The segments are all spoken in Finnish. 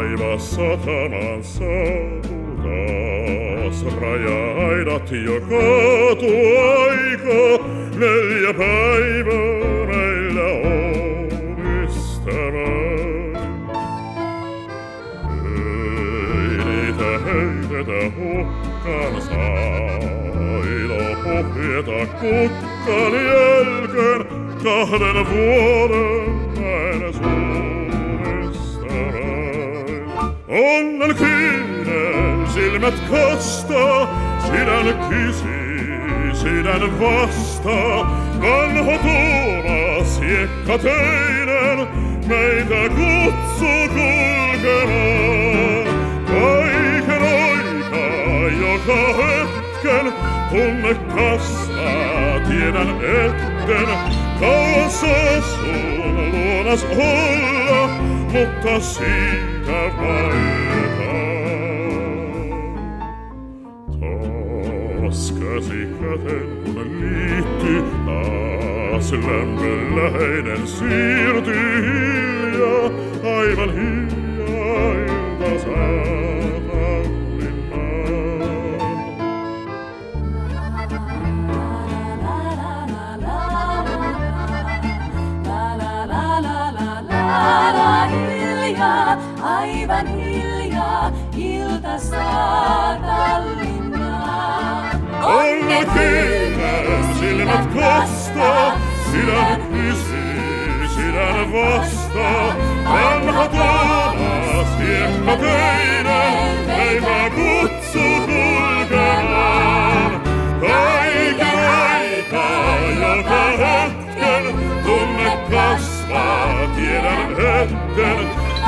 laiva satamaan saapuu taas. Raja-aidat jo kaatu aika, 4 päivää meillä on ystävä. Ei niitä heitetä hukkaan saa, ilo puhjeta kukkan jälkeen 2 vuoden näin suunnistamaan. Onnen kyynel silmät kastaa, sydän kysii, sydän vastaa. Vanha Tuomas hiekkateinen meitä kutsuu kulkemaan. Kaiken aikaa joka hetken tunne kasvaa, tiedän etten kauan saa sun luonas olla, mutta siitä valitaan. Taas käsi käteen kun liittyy, taas lämpöläheinen siirtyy hiljaa, aivan hiljaa ilta saatan linnaan. Hiljaa, aivan hiljaa, ilta saatan linnaan. Onna kyynel silmät kastaa, sydän kysii, sydän vastaa. Vanha Tuomas hiekkateinen meitä kutsuu kulkemaan. Kaiken aikaa joka hetken tunne kasvaa, tiedän etten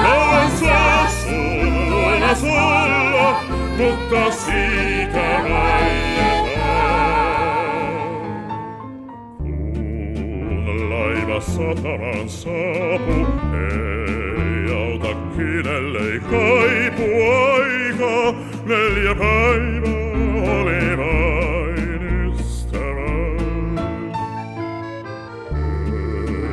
kauan saa sun luonas olla, mutta siitä vaietaan. Kun laiva satamaan saapuu, ei auta kenellei kaipu aikaa. 4 päivää oli vain ystävä.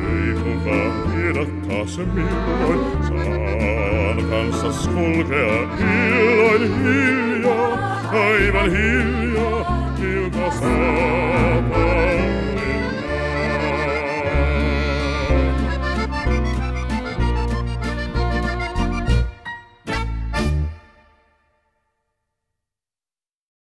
Ei kukaan tiedä taas milloin saan kanssas kulkea illoin hiljaa, aivan hiljaa ilta saa.